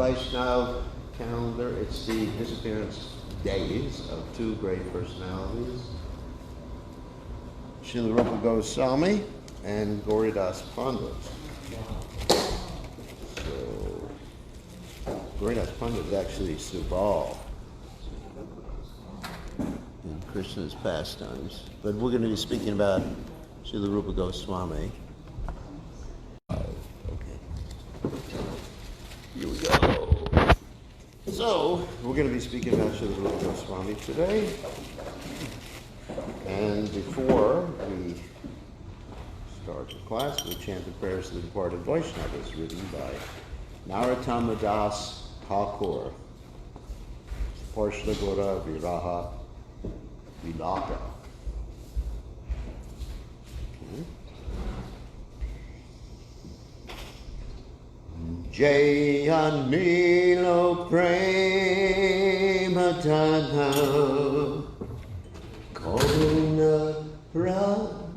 Vaishnav calendar, it's the disappearance days of two great personalities, Srila Rupa Goswami and Gauridas Pandit. So, Gauridas Pandit is actually Subal in Krishna's pastimes. But we're going to be speaking about Srila Rupa Goswami. Here we go. So, we're going to be speaking about Srila Rupa Goswami today. And before we start the class, we chant the prayers of the departed Vaishnavas, written by Narottama Das Thakur. Parshla Gora Viraha Vilaka. Jaya Nilo Prema Dana Karuna Rajo.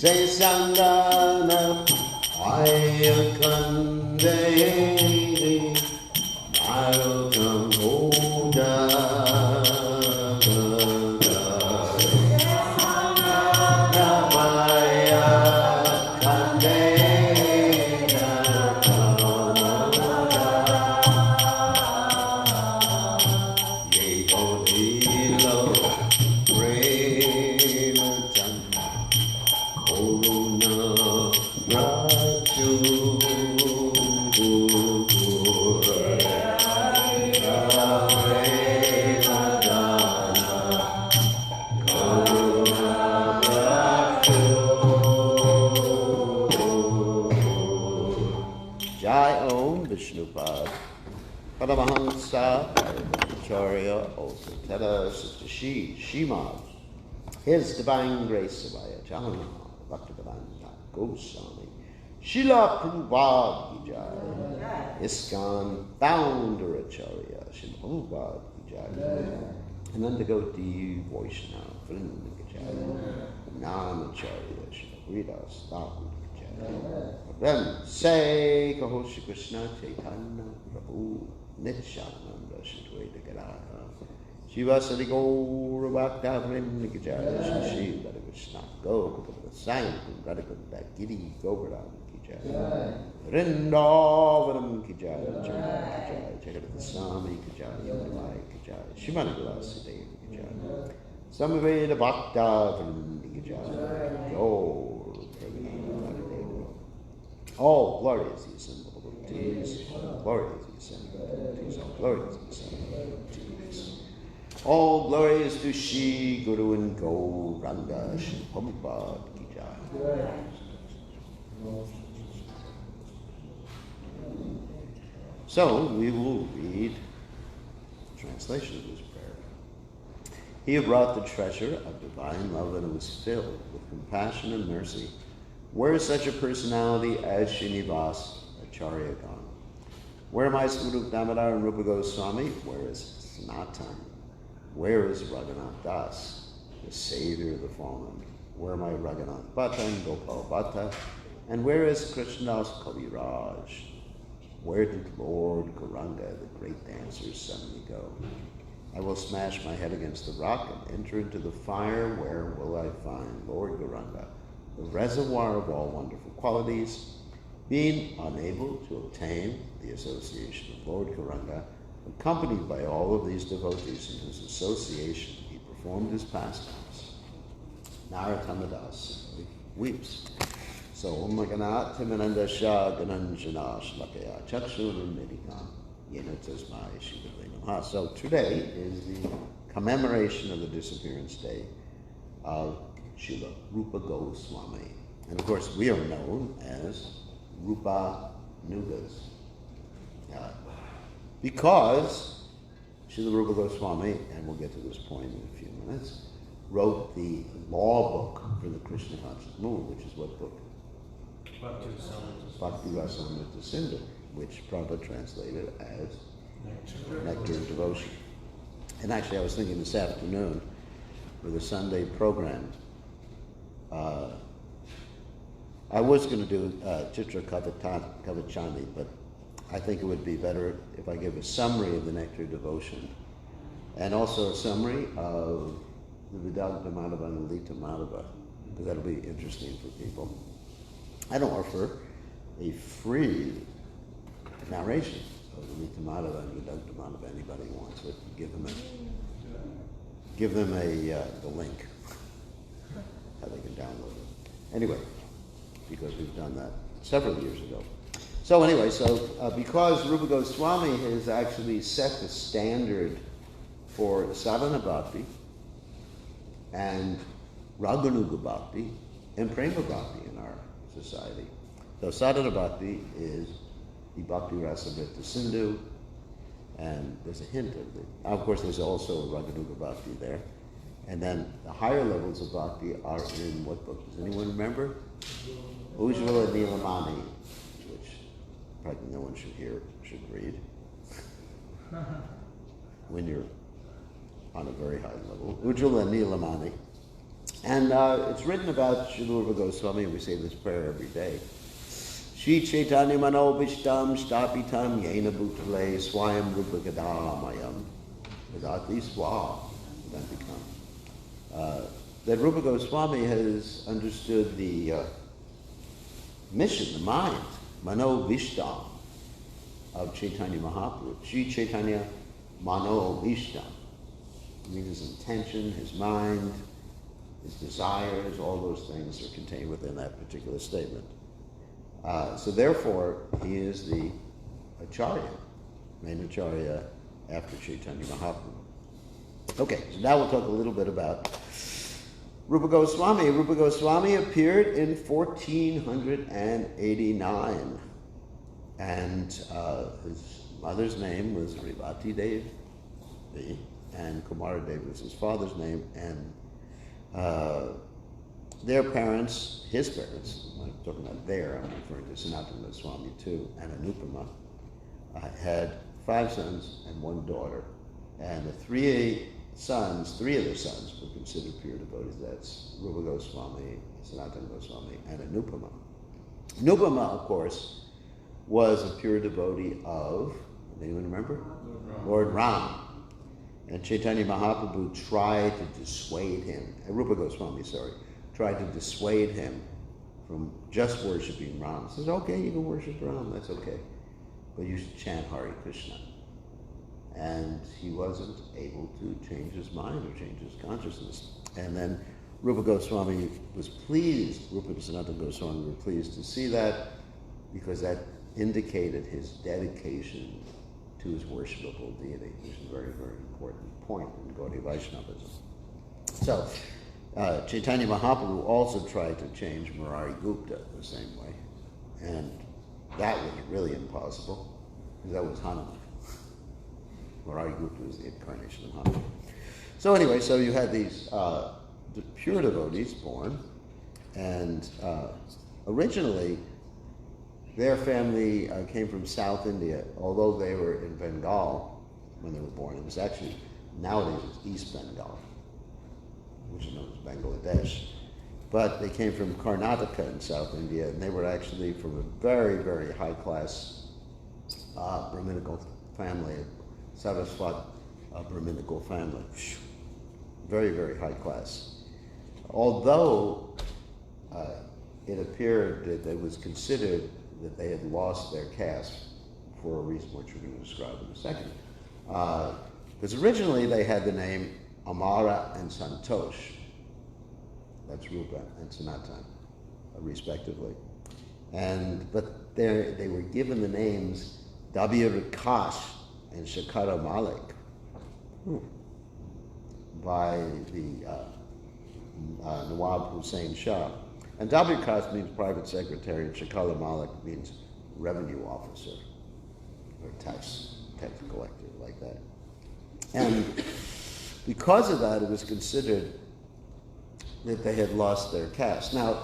Sangana Ayakande Marutam Oda Paramahansa, Acharya, also Teta, Sister Shimad, His Divine Grace Savaya, Jahana, Bhaktivedanta, Goswami, Srila Prabhupada Ki Jai, ISKCON, Founder Acharya, Srila Prabhupada Ki Jai, Anandagoti Vaishnava, Vrinda Ki Jai, Nam Acharya, Srila Gauridas, Thakur Ki Jai. Then say, Kaho Shri Krishna Chaitanya Prabhu Nityananda Shri Dvaita Gadadhara Shiva Sadi Gaura Bhakta Vrinda Ki Jai Shri Radha Krishna Gokulam Sai Radhakunda Giri Govardhan Ki Jai Vrindavanam Ki Jai Jagadata Swami Ki Jai Yamunai Ki Jai Shrimad Vilasi Devi Ki Jai Samaveda Bhakta Vrinda Ki Jai Gaur all glory is the assembled devotees, all glory is the assembled devotees, all glory is the assembled devotees. All glory is to Shri Guru and Gauranga, Shri Prabhupada Ki Jai. So we will read the translation of this prayer. He who brought the treasure of divine love and was filled with compassion and mercy. Where is such a personality as Srinivas Acharya gone? Where am I, Swarup Damodar and Rupa Goswami? Where is Sanatan? Where is Raghunath Das, the savior of the fallen? Where am I, Raghunath Bhatta and Gopal Bhatta? And where is Krishnadas Kaviraj? Where did Lord Gauranga, the great dancer, suddenly go? I will smash my head against the rock and enter into the fire. Where will I find Lord Gauranga, the reservoir of all wonderful qualities? Being unable to obtain the association of Lord Gauranga, accompanied by all of these devotees in whose association he performed his pastimes, Narottama Das weeps. So, Om Ganat Timananda Shah Gananjana Shlakaya Chakshur Medikam Yena Tasmai Shivadve Namaha. So today is the commemoration of the disappearance day of Srila Rupa Goswami. And of course, we are known as Rupa Nugas. Because Srila Rupa Goswami, and we'll get to this point in a few minutes, wrote the law book for the Krishna conscious movement, which is what book? Bhakti Rasamrita Sindhu, which Prabhupada translated as Nectar of Devotion. And actually, I was thinking this afternoon for the Sunday program, I was going to do Chitra Kavachani, but I think it would be better if I give a summary of the Nectar of Devotion and also a summary of the Vedanta Madhava and Lita Madhava, because that'll be interesting for people. I don't offer a free narration of the Lita Madhava and Vedanta Madhava. Anybody wants it, give them the link, how they can download it. Anyway, because we've done that several years ago. So anyway, because Rupa Goswami has actually set the standard for sadhana bhakti and raganuga bhakti and prema bhakti in our society. So sadhana bhakti is the Bhakti Rasamrita Sindhu, and there's a hint of it. Of course, there's also a raganuga bhakti there. And then the higher levels of bhakti are in what book? Does anyone remember? Ujjvala Nilamani, which probably no one should read when you're on a very high level. Ujjvala Nilamani. And it's written about Srila Rupa Goswami, and we say this prayer every day. Shri Chaitanya Manobishtam Stapitam Yena Bhutale Swayam Rupa Gadamayam Vedati Swa Dantikam. That Rupa Goswami has understood the mission, the mind, Manobishtam of Chaitanya Mahaprabhu. Shri Chaitanya Manobishtam. I mean his intention, his mind, his desires, all those things are contained within that particular statement. So therefore, he is the Acharya, main Acharya after Chaitanya Mahaprabhu. Okay, so now we'll talk a little bit about Rupa Goswami. Rupa Goswami appeared in 1489, and his mother's name was Rivati Devi, and Kumara Devi was his father's name, and their parents, his parents, I'm not talking about their, I'm referring to Sanatana Goswami too, and Anupama, had 5 sons and 1 daughter. And the three of their sons were considered pure devotees. That's Rupa Goswami, Sanatana Goswami, and Anupama. Anupama, of course, was a pure devotee of, anyone remember? Lord Ram. And Chaitanya Mahaprabhu tried to dissuade him, Rupa Goswami, tried to dissuade him from just worshiping Ram. He says, okay, you can worship Ram, that's okay, but you should chant Hare Krishna. And he wasn't able to change his mind or change his consciousness. And then Rupa Goswami was pleased, Rupa and Sanatana Goswami were pleased to see that, because that indicated his dedication to his worshipable deity, which is a very, very important point in Gaudiya Vaishnavism. So, Chaitanya Mahaprabhu also tried to change Murari Gupta the same way, and that was really impossible, because that was Hanuman. Murari Gupta was the incarnation of Hanuman. So anyway, so you had these pure devotees born, and originally their family came from South India, although they were in Bengal when they were born. It was actually, nowadays it's East Bengal, which is known as Bangladesh. But they came from Karnataka in South India, and they were actually from a very, very high-class Brahminical family, Saraswat Brahminical family. Very, very high class. Although it appeared that it was considered that they had lost their caste for a reason which we're going to describe in a second. Because originally they had the name Amara and Santosh. That's Rupa and Sanatana, respectively. But they were given the names Dabir Rakash and Shakara Malik by the Nawab Hussain Shah. And Dabir Rakash means private secretary, and Shakara Malik means revenue officer, or tax collector, like that. And because of that, it was considered that they had lost their caste. Now,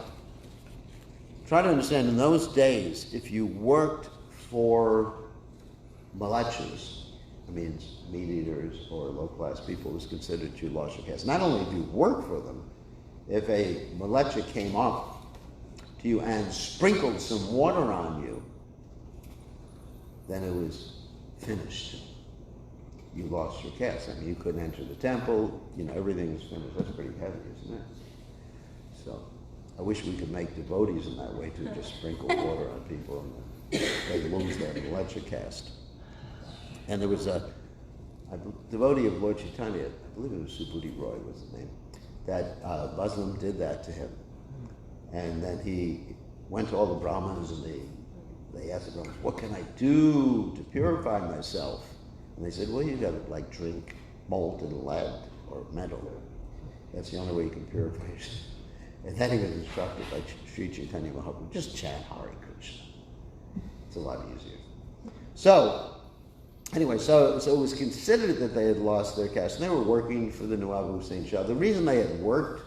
try to understand, in those days, if you worked for malachas, that means meat eaters or low-class people, it was considered you lost your caste. Not only do you work for them, if a malacha came up to you and sprinkled some water on you, then it was finished. You lost your caste. I mean, you couldn't enter the temple, everything was finished. That's pretty heavy, isn't it? So, I wish we could make devotees in that way too, just sprinkle water on people and they lose their malacha caste. And there was a devotee of Lord Chaitanya, I believe it was Subhuti Roy was his name, that Muslim did that to him. And then he went to all the Brahmins and they asked the Brahmins, what can I do to purify myself? And they said, well, you gotta drink molten lead or metal. That's the only way you can purify yourself. And then he was instructed by Sri Chaitanya Mahaprabhu, just chant Hare Krishna. It's a lot easier. So, anyway, so it was considered that they had lost their caste, and they were working for the Nawab Hussain Shah. The reason they had worked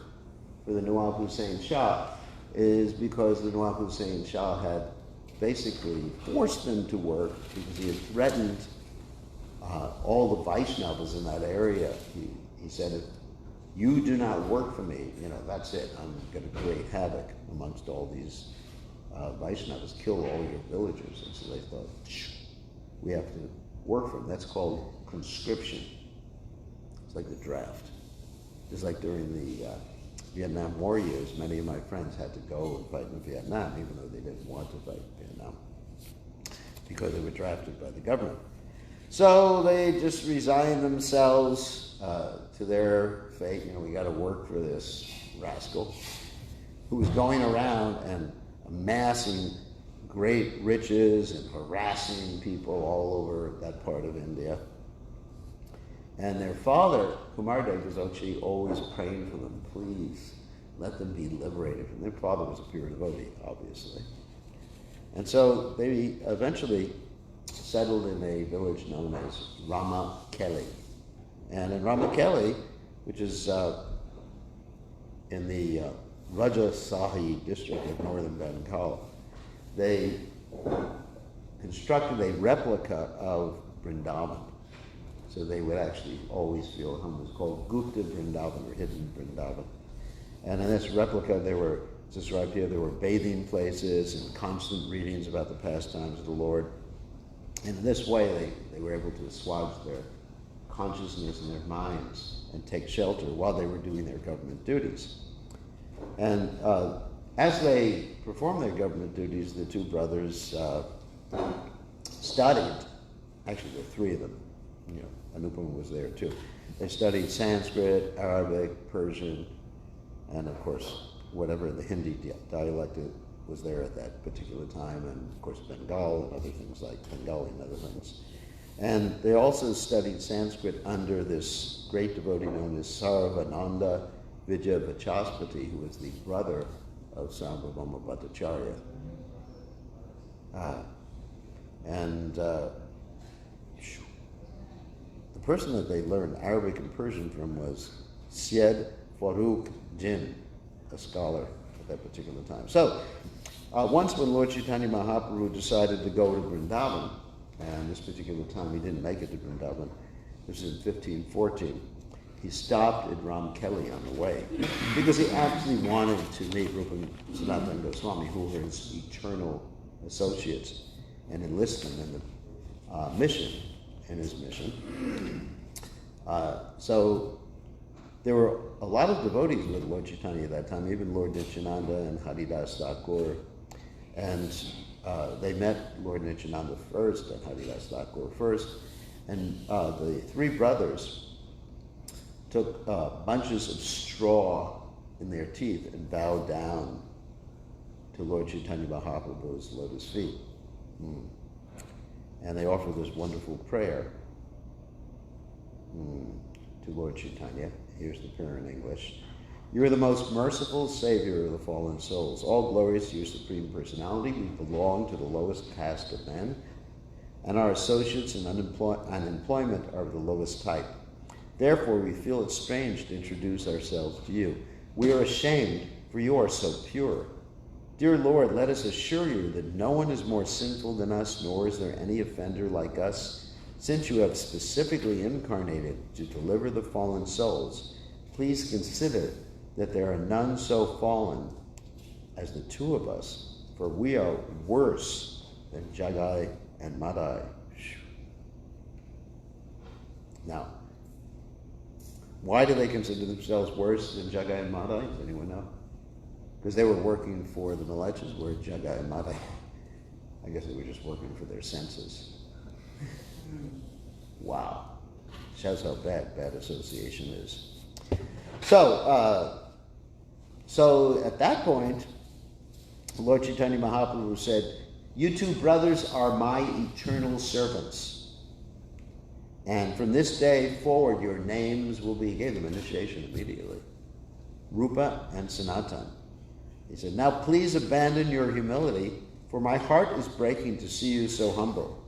for the Nawab Hussain Shah is because the Nawab Hussain Shah had basically forced them to work because he had threatened all the Vaishnavas in that area. He said You do not work for me. That's it. I'm going to create havoc amongst all these Vaishnavas, kill all your villagers. And so they thought, we have to work for them. That's called conscription. It's like the draft. Just like during the Vietnam War years, many of my friends had to go and fight in Vietnam, even though they didn't want to fight in Vietnam, because they were drafted by the government. So they just resigned themselves to their fate. We got to work for this rascal who was going around and amassing great riches and harassing people all over that part of India. And their father, Kumardev, was actually always praying for them, please let them be liberated. And their father was a pure devotee, obviously. And so they eventually settled in a village known as Ramakeli. And in Ramakeli, which is in the Rajashahi district of northern Bengal, they constructed a replica of Vrindavan. So they would actually always feel home. It was called Gupta Vrindavan, or hidden Vrindavan. And in this replica, there were bathing places and constant readings about the pastimes of the Lord. And in this way, they were able to assuage their consciousness and their minds and take shelter while they were doing their government duties. And as they performed their government duties, the two brothers studied. Actually, there were three of them. Anupam was there too. They studied Sanskrit, Arabic, Persian, and of course, whatever the Hindi dialect was there at that particular time, and of course Bengal and other things like Bengali and other things. And they also studied Sanskrit under this great devotee known as Sarvananda Vijaya Vachaspati, who was the brother of Sarvabhauma Bhattacharya. The person that they learned Arabic and Persian from was Syed Farooq Jin, a scholar at that particular time. So, once when Lord Chaitanya Mahaprabhu decided to go to Vrindavan, and this particular time he didn't make it to Vrindavan, this is in 1514, he stopped at Ramkeli on the way, because he actually wanted to meet Rupa and Sanatana Goswami, who were his eternal associates, and enlist them in his mission. So there were a lot of devotees with Lord Chaitanya at that time, even Lord Nityananda and Haridas Thakur. And they met Lord Nityananda first and Haridas Thakur first. And the three brothers took bunches of straw in their teeth and bowed down to Lord Chaitanya Mahaprabhu's lotus feet. And they offered this wonderful prayer to Lord Chaitanya. Here's the prayer in English. You are the most merciful Savior of the fallen souls. All glories to your Supreme Personality. We belong to the lowest caste of men, and our associates in unemployment are of the lowest type. Therefore, we feel it strange to introduce ourselves to you. We are ashamed, for you are so pure. Dear Lord, let us assure you that no one is more sinful than us, nor is there any offender like us. Since you have specifically incarnated to deliver the fallen souls, please consider that there are none so fallen as the two of us, for we are worse than Jagai and Madai. Now, why do they consider themselves worse than Jagai and Madai? Does anyone know? Because they were working for the Malachas, where Jagai and Madai, I guess they were just working for their senses. Wow. Shows how bad association is. So at that point, Lord Chaitanya Mahaprabhu said, you two brothers are my eternal servants. And from this day forward, your names will be, he gave them initiation immediately, Rupa and Sanatan. He said, now please abandon your humility, for my heart is breaking to see you so humble.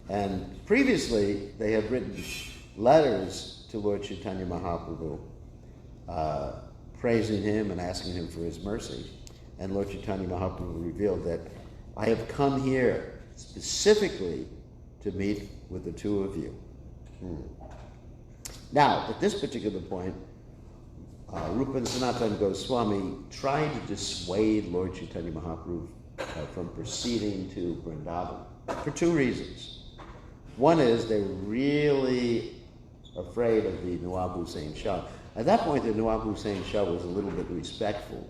And previously, they had written letters to Lord Chaitanya Mahaprabhu, praising him and asking him for his mercy. And Lord Chaitanya Mahaprabhu revealed that I have come here specifically to meet with the two of you. Now, at this particular point, Rupa and Sanatana Goswami tried to dissuade Lord Chaitanya Mahaprabhu from proceeding to Vrindavan for two reasons. One is they were really afraid of the Nawab Hussain Shah. At that point, the Nawab Hussain Shah was a little bit respectful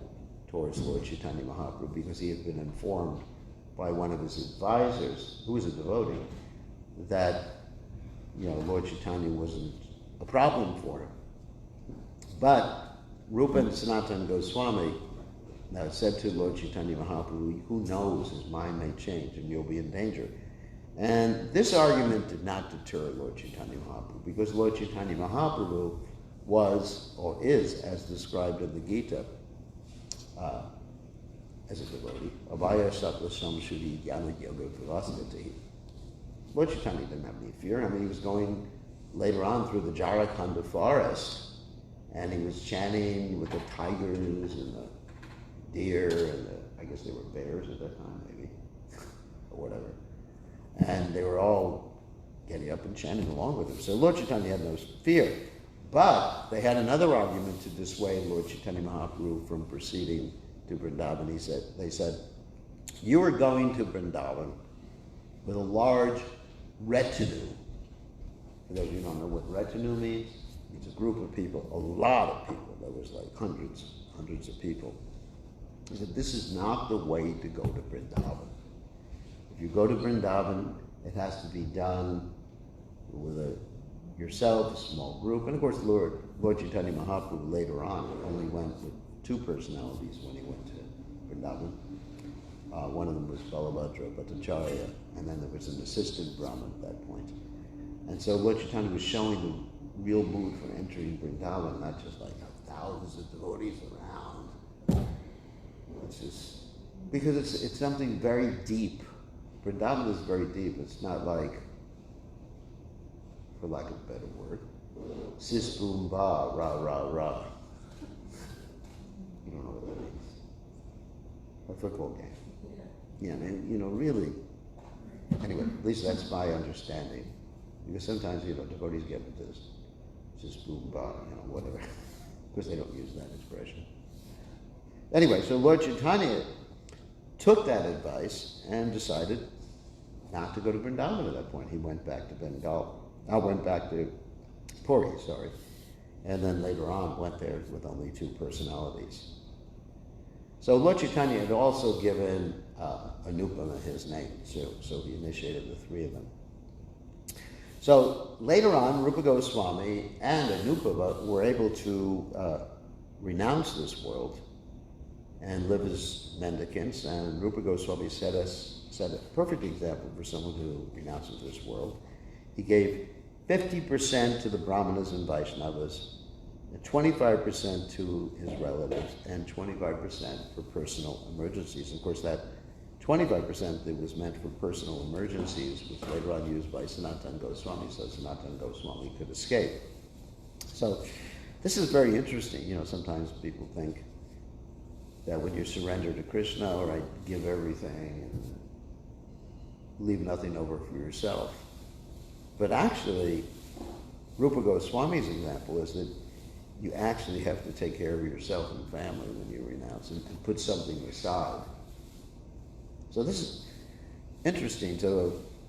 towards Lord Chaitanya Mahaprabhu because he had been informed by one of his advisors, who was a devotee, that Lord Chaitanya wasn't a problem for him. But Rupa and Sanatana Goswami said to Lord Chaitanya Mahaprabhu, who knows, his mind may change and you'll be in danger. And this argument did not deter Lord Chaitanya Mahaprabhu, because Lord Chaitanya Mahaprabhu was, or is, as described in the Gita, as a devotee, Abhaya Sattva Samshuddhi Jnana Yoga Vivastati. Lord Chaitanya didn't have any fear. I mean, he was going later on through the Jharikhanda forest, and he was chanting with the tigers and the deer and I guess they were bears at that time, maybe, or whatever. And they were all getting up and chanting along with him. So Lord Chaitanya had no fear. But they had another argument to dissuade Lord Chaitanya Mahaprabhu from proceeding to Vrindavan. They said, you are going to Vrindavan with a large retinue. For those of you who don't know what retinue means, it's a group of people, a lot of people. There was like hundreds of people. He said, this is not the way to go to Vrindavan. If you go to Vrindavan, it has to be done with yourself, a small group. And of course, Lord Chaitanya Mahaprabhu later on only went with two personalities when he went to Vrindavan. One of them was Balabhadra Bhattacharya, and then there was an assistant Brahmin at that point. And so Lord Chaitanya was showing the real mood for entering Vrindavan, not just like thousands of devotees around. It's just, because it's something very deep. Vrindavan is very deep. It's not like, for lack of a better word, sis boom ba, ra ra ra. You don't know what that means. A football game. Yeah, and really. Anyway, at least that's my understanding. Because sometimes, devotees get into this, sis boom ba, whatever. Because they don't use that expression. Anyway, so Lord Chaitanya took that advice and decided not to go to Vrindavan at that point. He went back to went back to Puri, and then later on went there with only two personalities. So Lord Chaitanya had also given Anupama his name, so he initiated the three of them. So later on, Rupa Goswami and Anupama were able to renounce this world and live as mendicants, and Rupa Goswami set a perfect example for someone who renounces this world. He gave 50% to the Brahmanas and Vaishnavas, and 25% to his relatives, and 25% for personal emergencies. Of course, that 25% that was meant for personal emergencies was later on used by Sanatana Goswami, so Sanatana Goswami could escape. So this is very interesting. Sometimes people think that when you surrender to Krishna, all right, give everything and leave nothing over for yourself. But actually, Rupa Goswami's example is that you actually have to take care of yourself and family when you renounce and put something aside. So this is interesting.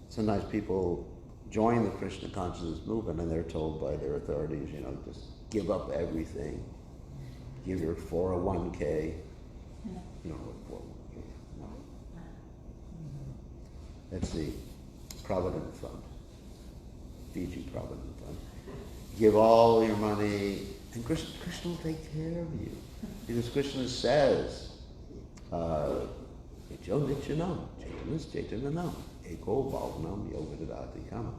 Sometimes people join the Krishna consciousness movement and they're told by their authorities, just give up everything. Give your 401k. You know what 401k is? No. That's the Provident Fund. Fiji Provident Fund. Give all your money, and Krishna will take care of you. Because Krishna says, Echo Nityanam, Chaitanas Chaitananam, Eko Bhavanam Yogadadati Kama.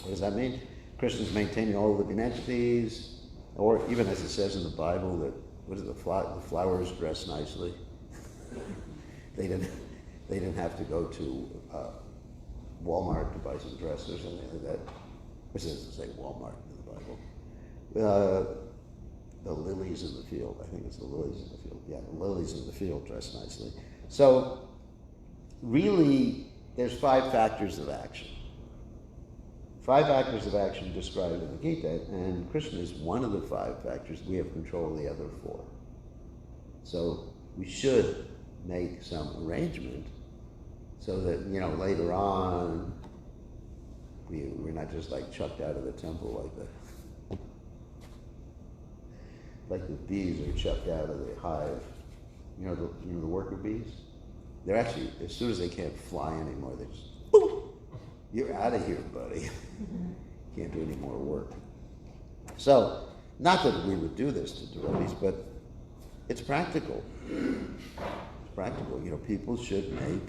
What does that mean? Krishna's maintaining all living entities, or even as it says in the Bible that, the flowers dress nicely. They didn't have to go to Walmart to buy some dresses or something like that. Which doesn't say Walmart in the Bible. The lilies in the field. I think it's the lilies in the field. Yeah, the lilies in the field dress nicely. So really, there's 5 factors of action. 5 factors of action described in the Gita, and Krishna is one of the 5 factors. We have control of the other 4. So we should make some arrangement so that, later on, we're not just like chucked out of the temple like the bees are chucked out of the hive. The worker bees? They're actually, as soon as they can't fly anymore, they just, boop, you're out of here, buddy. Can't do any more work. So, not that we would do this to devotees, but it's practical. It's practical. People should make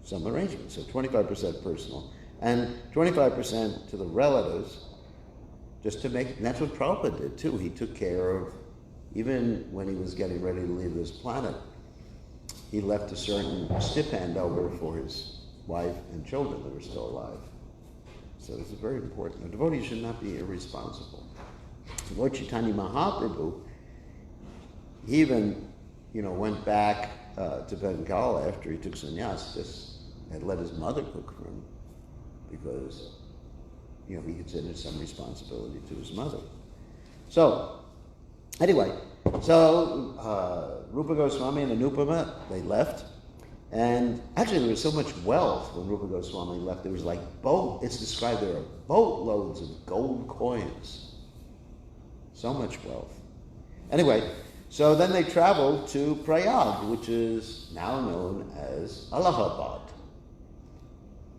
some arrangements. So 25% personal, and 25% to the relatives, just to make, and that's what Prabhupada did too. He took care of, even when he was getting ready to leave this planet, he left a certain stipend over for his wife and children that were still alive. So this is very important. A devotee should not be irresponsible. Lord Chaitanya Mahaprabhu, he even, went back to Bengal after he took sannyas, just had let his mother cook for him because, he considered some responsibility to his mother. So, anyway, Rupa Goswami and Anupama, they left. And actually there was so much wealth when Rupa Goswami left. There was it's described there are boatloads of gold coins. So much wealth. Anyway, so then they traveled to Prayag, which is now known as Allahabad.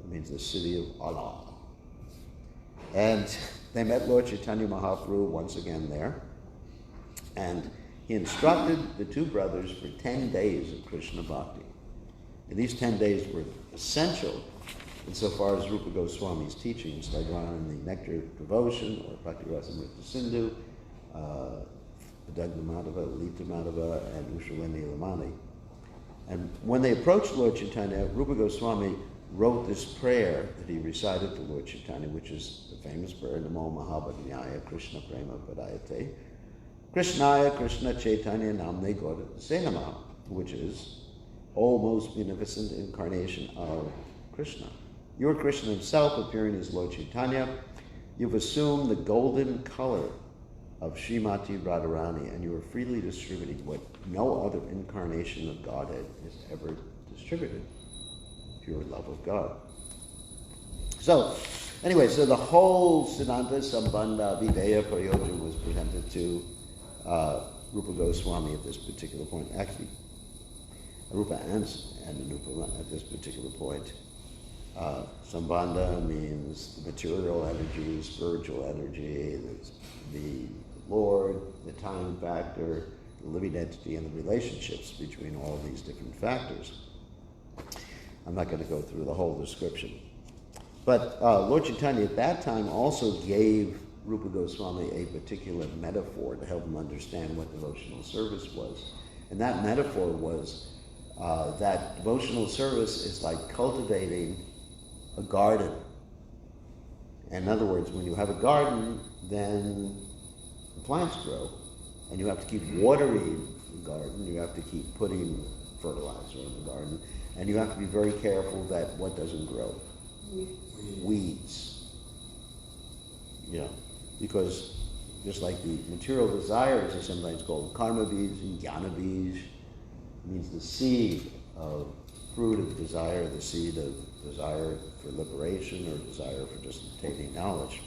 It means the city of Allah. And they met Lord Chaitanya Mahaprabhu once again there. And he instructed the 2 brothers for 10 days of Krishna Bhakti. And these 10 days were essential insofar as Rupa Goswami's teachings, like on the Nectar Devotion, or Bhakti Rasamrita Sindhu, Padagna Madhava, Lita Madhava, and Ushalini Lamani. And when they approached Lord Chaitanya, Rupa Goswami wrote this prayer that he recited to Lord Chaitanya, which is the famous prayer, Namo Mahabhagnyaya Krishna Prema Padayate, Krishnaya Krishna Chaitanya Namne Gauridas Namaha, which is, O most beneficent incarnation of Krishna. You are Krishna himself, appearing as Lord Chaitanya. You've assumed the golden color of Srimati Radharani, and you are freely distributing what no other incarnation of Godhead has ever distributed, pure love of God. So, anyway, so the whole Siddhanta Sambandha Videya Prayojan was presented to Rupa Goswami at this particular point. Actually, Rupa and Anupama at this particular point. Sambandha means the material energy, spiritual energy, the Lord, the time factor, the living entity, and the relationships between all these different factors. I'm not going to go through the whole description. But Lord Chaitanya at that time also gave Rupa Goswami a particular metaphor to help him understand what devotional service was. And that metaphor was that devotional service is like cultivating a garden. And in other words, when you have a garden, then the plants grow. And you have to keep watering the garden. You have to keep putting fertilizer in the garden. And you have to be very careful that what doesn't grow? Weeds. Because just like the material desires are sometimes called karma beads and jnana beads, means the seed of fruit of desire, the seed of desire for liberation or desire for just obtaining knowledge.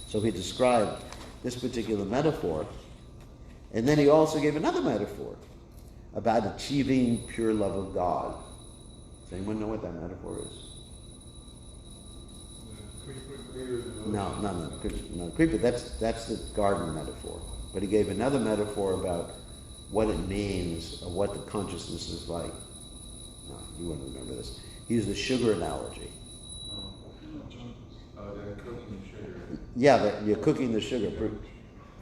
So he described this particular metaphor, and then he also gave another metaphor about achieving pure love of God. Does anyone know what that metaphor is? No, creeper. That's the garden metaphor. But he gave another metaphor about what it means, or what the consciousness is like. No, you wouldn't remember this. He used the sugar analogy. They're cooking the sugar. Yeah, you're cooking the sugar.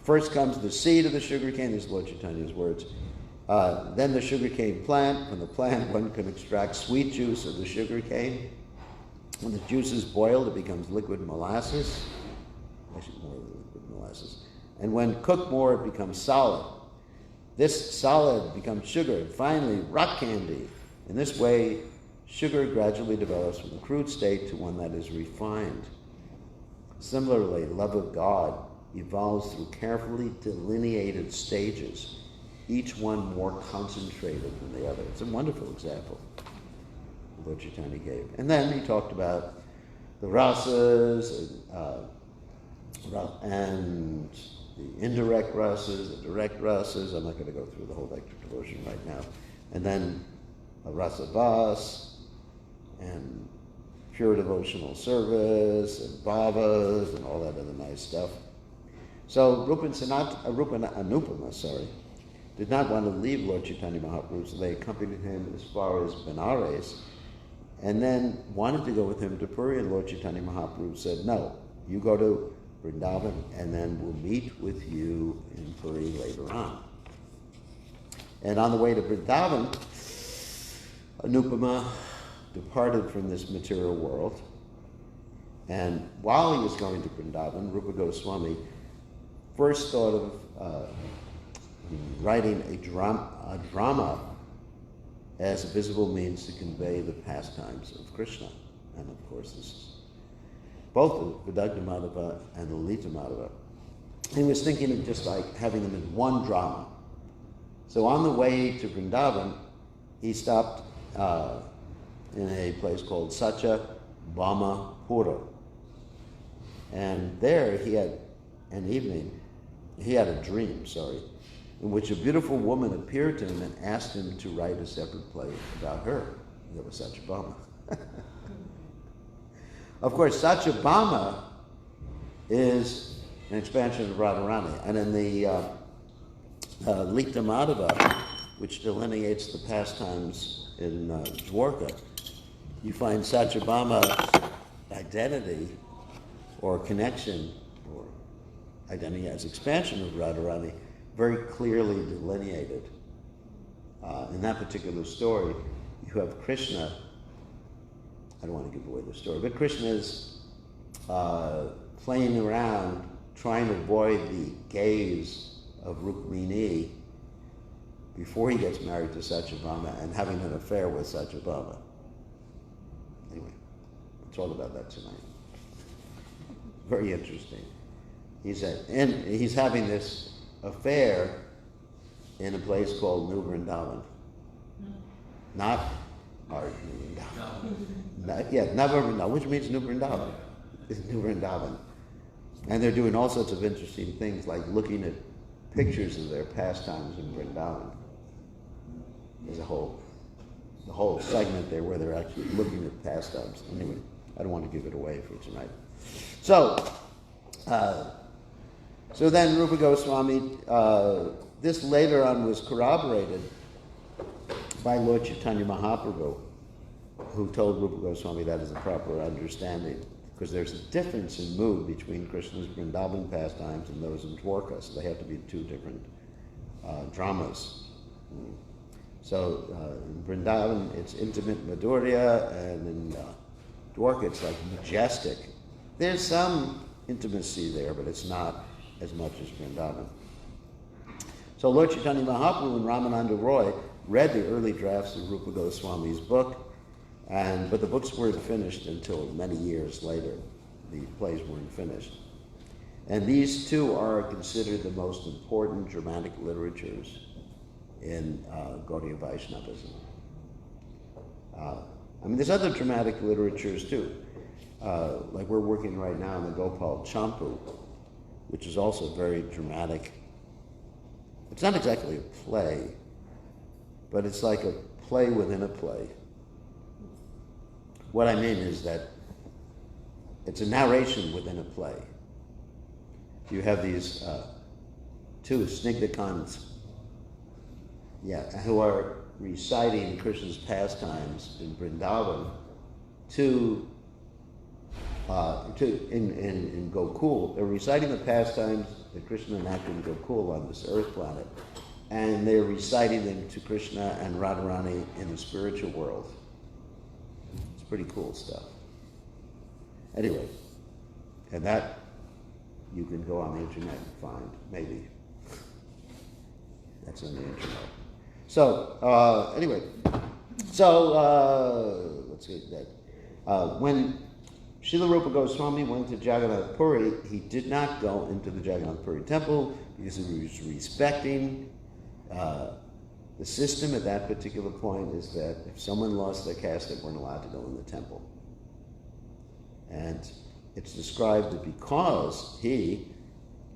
First comes the seed of the sugar cane, these Lord Chaitanya's words. Then the sugar cane plant. From the plant, one can extract sweet juice of the sugar cane. When the juice is boiled, it becomes liquid molasses. Actually, more than liquid molasses. And when cooked more, it becomes solid. This solid becomes sugar, and finally rock candy. In this way, sugar gradually develops from the crude state to one that is refined. Similarly, love of God evolves through carefully delineated stages, each one more concentrated than the other. It's a wonderful example Lord Chaitanya gave. And then he talked about the rasas and the indirect rasas, the direct rasas. I'm not going to go through the whole lecture devotion right now. And then a rasa vas and pure devotional service and bhavas and all that other nice stuff. So Rupa and Anupama, did not want to leave Lord Chaitanya Mahaprabhu, so they accompanied him as far as Benares, and then wanted to go with him to Puri, and Lord Chaitanya Mahaprabhu said, no, you go to Vrindavan, and then we'll meet with you in Puri later on. And on the way to Vrindavan, Anupama departed from this material world, and while he was going to Vrindavan, Rupa Goswami first thought of writing a drama as a visible means to convey the pastimes of Krishna. And of course, this is both the Vidagna Madhava and the Lita Madhava. He was thinking of just like having them in one drama. So on the way to Vrindavan, he stopped in a place called Sacha Bama Pura. And there he had a dream, in which a beautiful woman appeared to him and asked him to write a separate play about her. That was Satyabhama. Of course, Satyabhama is an expansion of Radharani. And in the Lita Madhava, which delineates the pastimes in Dwarka, you find Satyabhama's identity or connection or identity as expansion of Radharani very clearly delineated. In that particular story, you have Krishna. I don't want to give away the story, but Krishna is playing around, trying to avoid the gaze of Rukmini before he gets married to Satyabhama and having an affair with Satyabhama. Anyway, we'll talk about that tonight. Very interesting. He's having this affair in a place called New Vrindavan. Not our New Vrindavan. Nava Vrindavan, which means New Vrindavan. It's New Vrindavan. And they're doing all sorts of interesting things, like looking at pictures of their pastimes in Vrindavan. There's the whole segment there where they're actually looking at pastimes. Anyway, I don't want to give it away for tonight. So then Rupa Goswami, this later on was corroborated by Lord Chaitanya Mahaprabhu, who told Rupa Goswami that is a proper understanding, because there's a difference in mood between Krishna's Vrindavan pastimes and those in Dwarka, so they have to be two different dramas. So in Vrindavan, it's intimate Madhurya, and in Dwarka, it's like majestic. There's some intimacy there, but it's not as much as Vrindavan. So Lord Chaitanya Mahaprabhu and Ramananda Roy read the early drafts of Rupa Goswami's book, but the books weren't finished until many years later. The plays weren't finished. And these two are considered the most important dramatic literatures in Gaudiya Vaishnavism. There's other dramatic literatures too. Like we're working right now on the Gopal Champu, which is also very dramatic. It's not exactly a play, but it's like a play within a play. What I mean is that it's a narration within a play. You have these two Snigdhakans, who are reciting Krishna's pastimes in Vrindavan in Gokul. They're reciting the pastimes that Krishna enacted in Gokul on this earth planet, and they're reciting them to Krishna and Radharani in the spiritual world. It's pretty cool stuff. Anyway, and that you can go on the internet and find, maybe. That's on the internet. So, anyway, let's get that. When Srila Rupa Goswami went to Jagannath Puri. He did not go into the Jagannath Puri temple because he was respecting the system at that particular point is that if someone lost their caste, they weren't allowed to go in the temple. And it's described that because he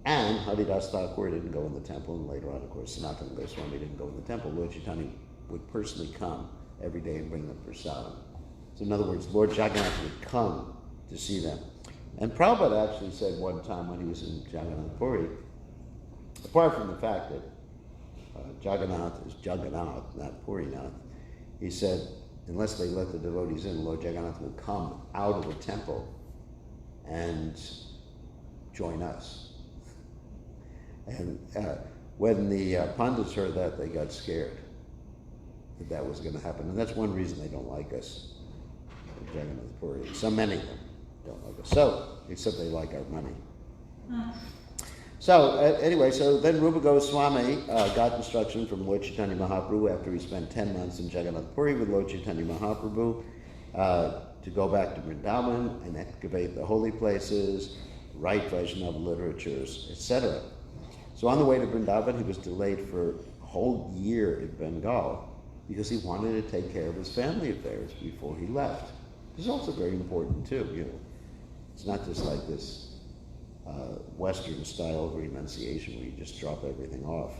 and Haridas Thakur didn't go in the temple, and later on, of course, Sanatana Goswami didn't go in the temple, Lord Chaitanya would personally come every day and bring them prasadam. So in other words, Lord Jagannath would come to see them. And Prabhupada actually said one time when he was in Jagannath Puri, apart from the fact that Jagannath is Jagannath, not Purinath, he said, unless they let the devotees in, Lord Jagannath will come out of the temple and join us. And when the Pandits heard that, they got scared that was going to happen. And that's one reason they don't like us in Jagannath Puri. So many of them don't like us. So, except they like our money. So, anyway, so then Rupa Goswami got instruction from Lord Chaitanya Mahaprabhu after he spent 10 months in Jagannath Puri with Lord Chaitanya Mahaprabhu to go back to Vrindavan and excavate the holy places, write Vaishnava literatures, etc. So on the way to Vrindavan, he was delayed for a whole year in Bengal because he wanted to take care of his family affairs before he left. This is also very important too, you know. It's not just like this Western style of renunciation where you just drop everything off.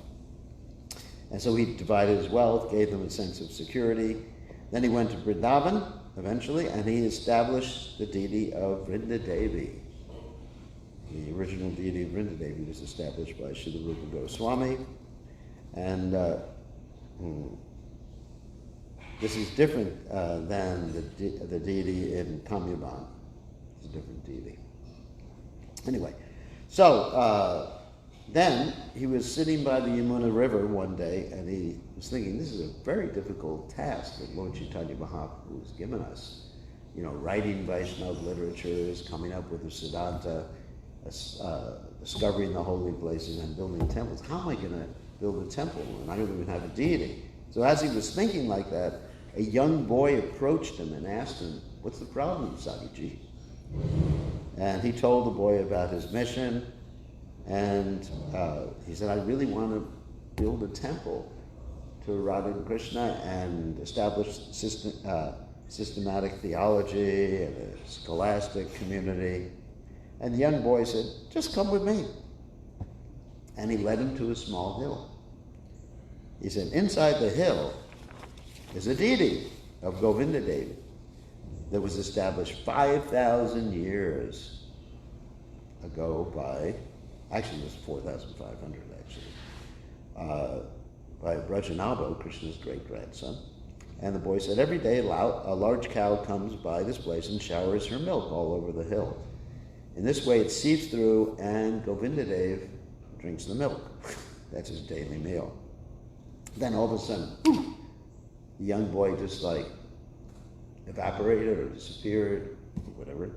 And so he divided his wealth, gave them a sense of security. Then he went to Vrindavan eventually, and he established the deity of Vrinda Devi. The original deity of Vrinda Devi was established by Srila Rupa Goswami. And this is different than the deity in Kamyaban. It's a different deity. Anyway, so then he was sitting by the Yamuna River one day, and he was thinking, this is a very difficult task that Lord Chaitanya Mahaprabhu has given us. You know, writing Vaishnava literatures, coming up with a Siddhanta, discovering the holy places, and building temples. How am I going to build a temple when I don't even have a deity? So as he was thinking like that, a young boy approached him and asked him, what's the problem, Sadhuji? And he told the boy about his mission, and he said, I really want to build a temple to Radha and Krishna and establish systematic theology and a scholastic community. And the young boy said, just come with me. And he led him to a small hill. He said, inside the hill is a deity of Govinda Devi that was established 5,000 years ago by, actually it was 4,500 actually, by Brajanabo, Krishna's great-grandson. And the boy said, every day a large cow comes by this place and showers her milk all over the hill. In this way it seeps through and Govinda Dev drinks the milk. That's his daily meal. Then all of a sudden, the young boy just like evaporated or disappeared, or whatever.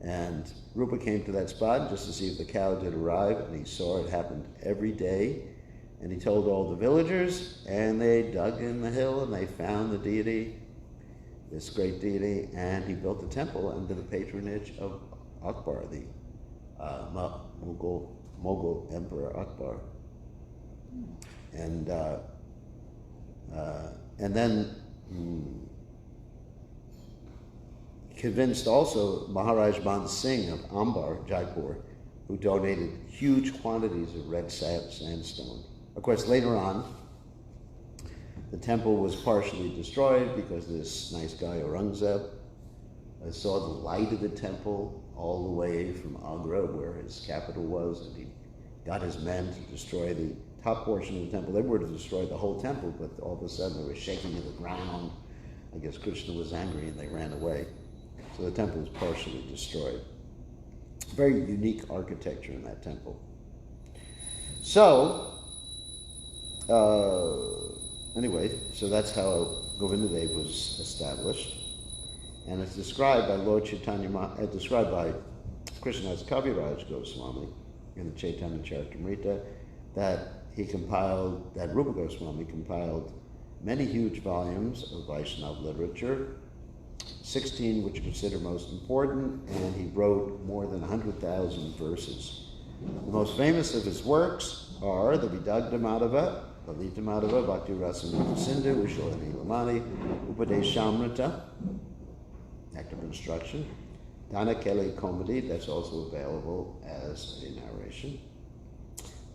And Rupa came to that spot just to see if the cow did arrive, and he saw it happened every day. And he told all the villagers, and they dug in the hill and they found the deity, this great deity, and he built a temple under the patronage of Akbar, the Mughal Emperor Akbar. And then convinced also Maharaj Man Singh of Ambar, Jaipur, who donated huge quantities of red sandstone. Of course, later on, the temple was partially destroyed because this nice guy, Aurangzeb, saw the light of the temple all the way from Agra, where his capital was, and he got his men to destroy the top portion of the temple. They were to destroy the whole temple, but all of a sudden they were shaking to the ground. I guess Krishna was angry and they ran away. So the temple was partially destroyed. Very unique architecture in that temple. So, anyway, so that's how Govinda Dev was established. And it's described by Lord Chaitanya, described by Krishnadas Kaviraj Goswami in the Chaitanya Charitamrita, that Rupa Goswami compiled many huge volumes of Vaishnava literature, 16 which are considered most important, and he wrote more than 100,000 verses. The most famous of his works are the Vidagdha Madhava, Lalita Madhava, Bhakti Rasamrita Sindhu, Vishalani Lamani, Upadeshamrita, Act of Instruction, Dhanakeli Comedy, that's also available as a narration,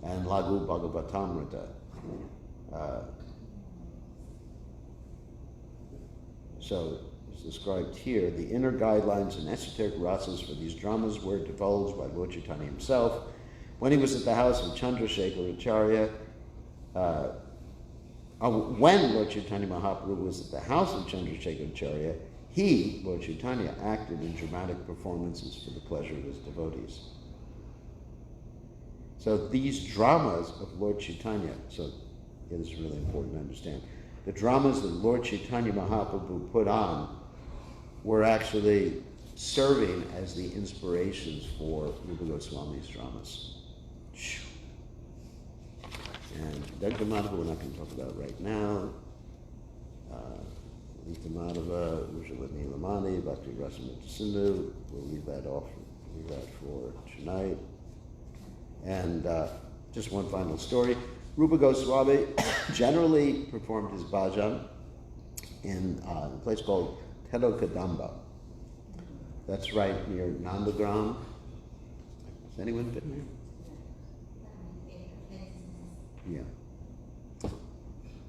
and Lagu Bhagavatamrita. So, it's described here, the inner guidelines and esoteric rasas for these dramas were divulged by Lord Chaitanya himself when he was at the house of Chandrasekhar Acharya. When Lord Chaitanya Mahaprabhu was at the house of Chandrasekhar Acharya, he, Lord Chaitanya, acted in dramatic performances for the pleasure of his devotees. So these dramas of Lord Chaitanya, so it is really important to understand, the dramas that Lord Chaitanya Mahaprabhu put on were actually serving as the inspirations for Rupa Goswami's dramas. And Dagda Madhava we're not going to talk about right now. Lita Madhava, Ujjwala Nilamani, Bhakti Rasamrita Sindhu, we'll leave that for tonight. And just one final story. Rupa Goswami generally performed his bhajan in a place called Tedokadamba. That's right near Nandagram. Has anyone been there? Yeah.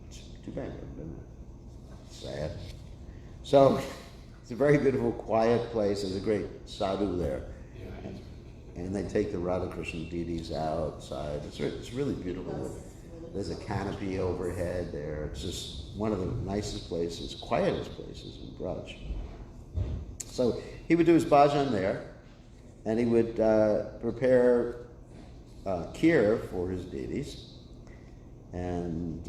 It's too bad, isn't it? Sad. So, it's a very beautiful, quiet place. There's a great sadhu there. And they take the Radha Krishna deities outside. It's really beautiful. There's a canopy overhead there. It's just one of the nicest places, quietest places in Braj. So he would do his bhajan there, and he would prepare kheer for his deities. And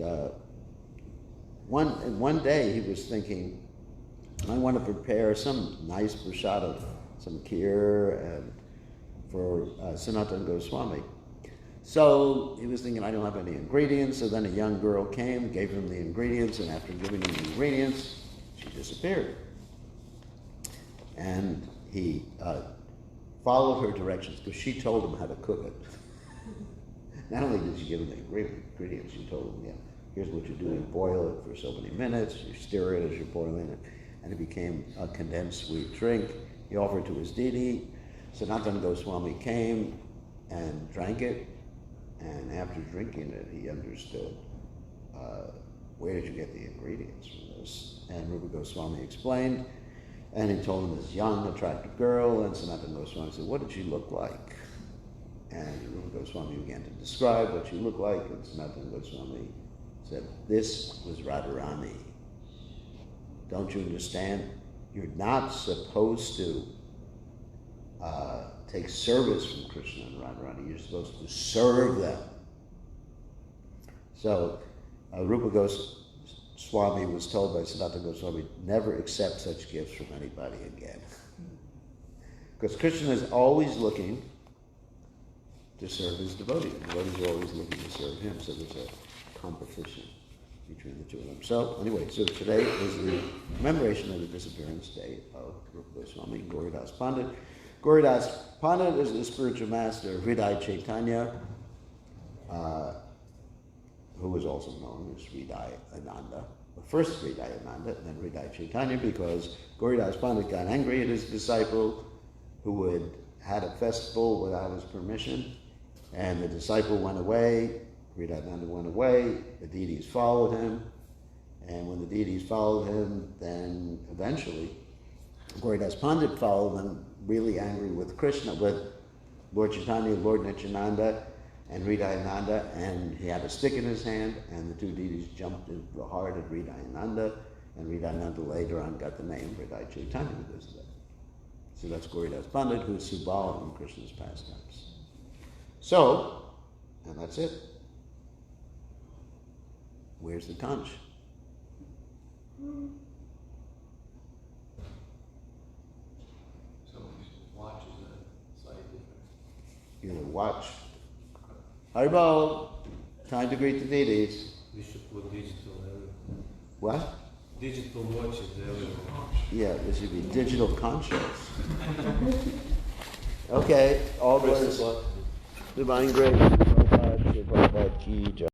one day he was thinking, I want to prepare some nice prasadam, some kheer and for Sanatana Goswami. So he was thinking, I don't have any ingredients. So then a young girl came, gave him the ingredients, and after giving him the ingredients, she disappeared. And he followed her directions because she told him how to cook it. Not only did she give him the ingredients, she told him, here's what you do. You boil it for so many minutes, you stir it as you're boiling it, and it became a condensed sweet drink. He offered to his deity. Sanatana Goswami came and drank it, and after drinking it, he understood, where did you get the ingredients from this? And Rupa Goswami explained, and he told him this young, attractive girl, and Sanatana Goswami said, what did she look like? And Rupa Goswami began to describe what she looked like, and Sanatana Goswami said, this was Radharani. Don't you understand? You're not supposed to take service from Krishna and Radharani. You're supposed to serve them. So Rupa Goswami was told by Sanatana Goswami, never accept such gifts from anybody again. Because Krishna is always looking to serve his devotees. Devotees are always looking to serve him, so there's a competition between the two of them. So anyway, so today is the commemoration of the disappearance day of Rupa Goswami, Gauridas Pandit. Gauridas Pandit is the spiritual master of Hridaya Chaitanya, who was also known as Hridaya Ananda. First Hridaya Ananda, then Hridaya Chaitanya, because Gauridas Pandit got angry at his disciple who had a festival without his permission, and the disciple went away, Hridaya Ananda went away, the deities followed him, and when the deities followed him, then eventually Gauridas Pandit followed them, really angry with Krishna, with Lord Chaitanya, Lord Nityananda, and Hridaya Ananda, and he had a stick in his hand, and the two deities jumped into the heart of Hridaya Ananda, and Hridaya Ananda later on got the name Hridaya Chaitanya because of that. So that's Gauridas Pandit, who's Subal in Krishna's pastimes. So, and that's it. Where's the conch? Either watch. Haribol, time to greet the deities. We should put digital everywhere. What? Digital watches everywhere. Yeah, there should be digital conchos. Okay, all Chris those is what? divine grace. Prabhupada ki jai.